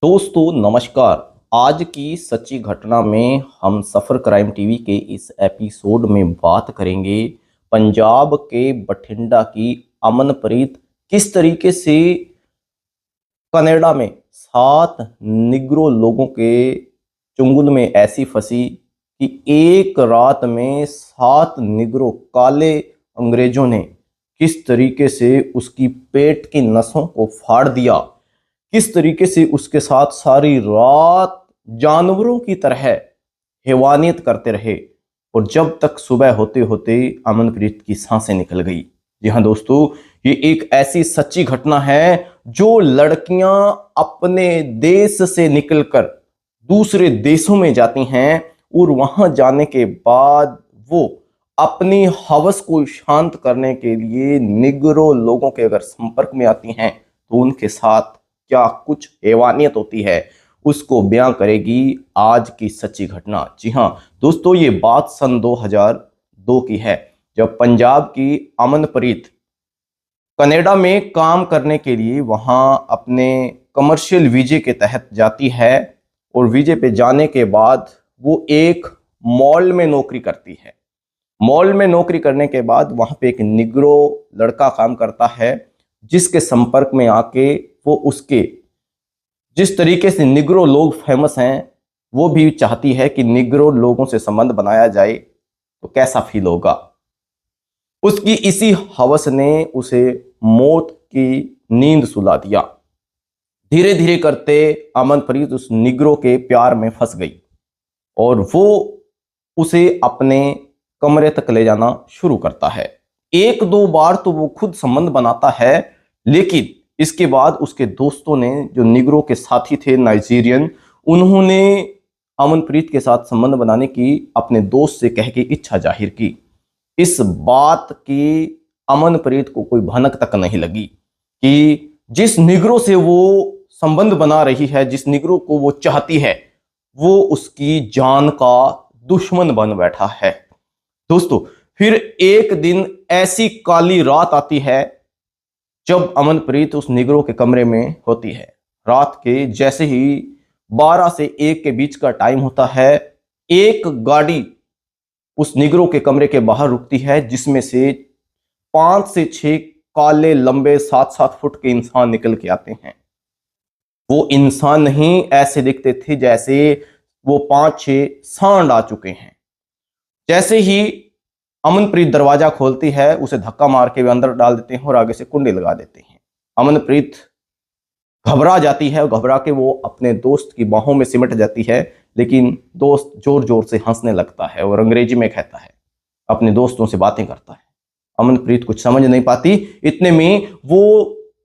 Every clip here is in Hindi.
दोस्तों नमस्कार। आज की सच्ची घटना में हम सफ़र क्राइम टीवी के इस एपिसोड में बात करेंगे पंजाब के बठिंडा की अमनप्रीत किस तरीके से कनाडा में 7 निग्रो लोगों के चुंगल में ऐसी फंसी कि एक रात में 7 निग्रो काले अंग्रेजों ने किस तरीके से उसकी पेट की नसों को फाड़ दिया, किस तरीके से उसके साथ सारी रात जानवरों की तरह हैवानियत करते रहे और जब तक सुबह होते होते अमनप्रीत की सांसें निकल गई। जी हाँ दोस्तों, ये एक ऐसी सच्ची घटना है जो लड़कियां अपने देश से निकलकर दूसरे देशों में जाती हैं और वहां जाने के बाद वो अपनी हवस को शांत करने के लिए निग्रो लोगों के अगर संपर्क में आती हैं तो उनके साथ क्या कुछ हैवानियत होती है, उसको बयां करेगी आज की सच्ची घटना। जी हाँ दोस्तों, ये बात सन 2002 की है जब पंजाब की अमनप्रीत कनाडा में काम करने के लिए वहां अपने कमर्शियल वीजे के तहत जाती है और वीजे पे जाने के बाद वो एक मॉल में नौकरी करती है। मॉल में नौकरी करने के बाद वहां पे एक निग्रो लड़का काम करता है जिसके संपर्क में आके वो उसके जिस तरीके से निग्रो लोग फेमस हैं वो भी चाहती है कि निग्रो लोगों से संबंध बनाया जाए तो कैसा फील होगा। उसकी इसी हवस ने उसे मौत की नींद सुला दिया। धीरे धीरे करते अमनप्रीत उस निग्रो के प्यार में फंस गई और वो उसे अपने कमरे तक ले जाना शुरू करता है। एक दो बार तो वो खुद संबंध बनाता है, लेकिन इसके बाद उसके दोस्तों ने, जो निग्रो के साथी थे नाइजीरियन, उन्होंने अमनप्रीत के साथ संबंध बनाने की अपने दोस्त से कह के इच्छा जाहिर की। इस बात की अमनप्रीत को कोई भनक तक नहीं लगी कि जिस निग्रो से वो संबंध बना रही है, जिस निग्रो को वो चाहती है, वो उसकी जान का दुश्मन बन बैठा है। दोस्तों फिर एक दिन ऐसी काली रात आती है जब अमनप्रीत उस निग्रो के कमरे में होती है। रात के जैसे ही 12 से 1 के बीच का टाइम होता है, एक गाड़ी उस निग्रो के कमरे के बाहर रुकती है जिसमें से 5 से 6 काले लंबे 7-7 फुट के इंसान निकल के आते हैं। वो इंसान नहीं, ऐसे दिखते थे जैसे वो 5-6 सांड आ चुके हैं। जैसे ही अमनप्रीत दरवाजा खोलती है, उसे धक्का मार के वे अंदर डाल देते हैं और आगे से कुंडी लगा देते हैं। अमनप्रीत घबरा जाती है और घबरा के वो अपने दोस्त की बाहों में सिमट जाती है, लेकिन दोस्त जोर जोर से हंसने लगता है और अंग्रेजी में कहता है, अपने दोस्तों से बातें करता है। अमनप्रीत कुछ समझ नहीं पाती। इतने में वो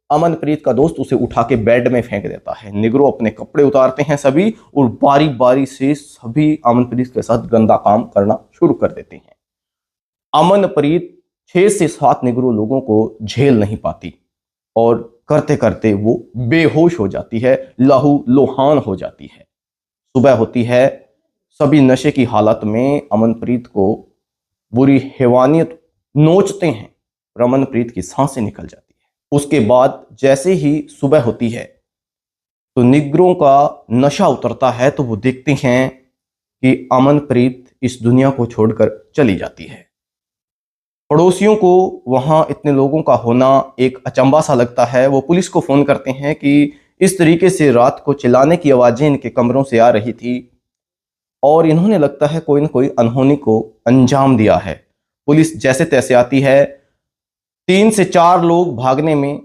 अमनप्रीत का दोस्त उसे उठा के बेड में फेंक देता है। निग्रो अपने कपड़े उतारते हैं सभी और बारी बारी से सभी अमनप्रीत के साथ गंदा काम करना शुरू कर देते हैं। अमनप्रीत 6 से 7 निग्रो लोगों को झेल नहीं पाती और करते करते वो बेहोश हो जाती है, लहू लुहान हो जाती है। सुबह होती है, सभी नशे की हालत में अमनप्रीत को बुरी हैवानियत नोचते हैं और अमनप्रीत की सांसें निकल जाती है। उसके बाद जैसे ही सुबह होती है तो निग्रों का नशा उतरता है, तो वो देखते हैं कि अमनप्रीत इस दुनिया को छोड़कर चली जाती है। पड़ोसियों को वहां इतने लोगों का होना एक अचंभा सा लगता है। वो पुलिस को फोन करते हैं कि इस तरीके से रात को चिल्लाने की आवाजें इनके कमरों से आ रही थी और इन्होंने लगता है कोई न कोई अनहोनी को अंजाम दिया है। पुलिस जैसे तैसे आती है। 3 से 4 लोग भागने में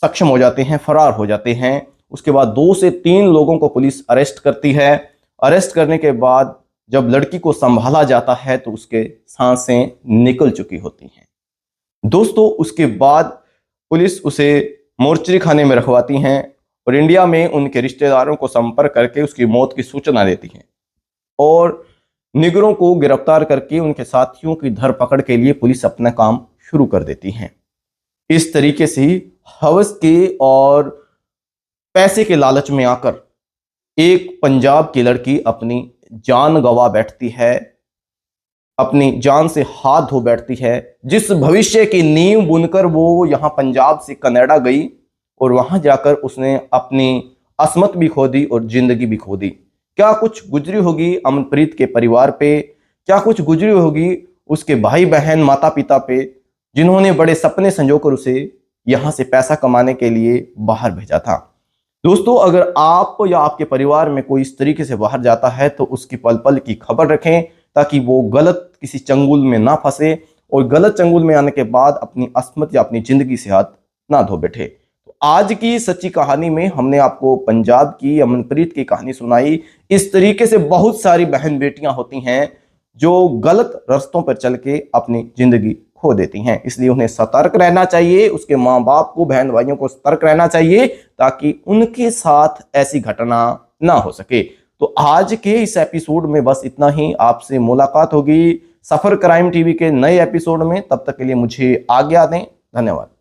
सक्षम हो जाते हैं, फरार हो जाते हैं। उसके बाद 2 से 3 लोगों को पुलिस अरेस्ट करती है। अरेस्ट करने के बाद जब लड़की को संभाला जाता है तो उसके सांसें निकल चुकी होती हैं। दोस्तों उसके बाद पुलिस उसे मोर्चरी खाने में रखवाती हैं और इंडिया में उनके रिश्तेदारों को संपर्क करके उसकी मौत की सूचना देती हैं और निग्रों को गिरफ्तार करके उनके साथियों की धरपकड़ के लिए पुलिस अपना काम शुरू कर देती है। इस तरीके से हवस के और पैसे के लालच में आकर एक पंजाब की लड़की अपनी जान गंवा बैठती है, अपनी जान से हाथ धो बैठती है। जिस भविष्य की नींव बुनकर वो यहाँ पंजाब से कनाडा गई और वहां जाकर उसने अपनी असमत भी खो दी और जिंदगी भी खो दी। क्या कुछ गुजरी होगी अमनप्रीत के परिवार पे, क्या कुछ गुजरी होगी उसके भाई बहन माता पिता पे, जिन्होंने बड़े सपने संजोकर उसे यहां से पैसा कमाने के लिए बाहर भेजा था। दोस्तों, अगर आप या आपके परिवार में कोई इस तरीके से बाहर जाता है तो उसकी पल पल की खबर रखें, ताकि वो गलत किसी चंगुल में ना फंसे और गलत चंगुल में आने के बाद अपनी अस्मत या अपनी जिंदगी से हाथ ना धो बैठे। तो आज की सच्ची कहानी में हमने आपको पंजाब की अमनप्रीत की कहानी सुनाई। इस तरीके से बहुत सारी बहन बेटियां होती हैं जो गलत रास्तों पर चल के अपनी जिंदगी खो देती हैं, इसलिए उन्हें सतर्क रहना चाहिए। उसके माँ बाप को, बहन भाइयों को सतर्क रहना चाहिए ताकि उनके साथ ऐसी घटना ना हो सके। तो आज के इस एपिसोड में बस इतना ही। आपसे मुलाकात होगी सफर क्राइम टीवी के नए एपिसोड में। तब तक के लिए मुझे आज्ञा दें। धन्यवाद।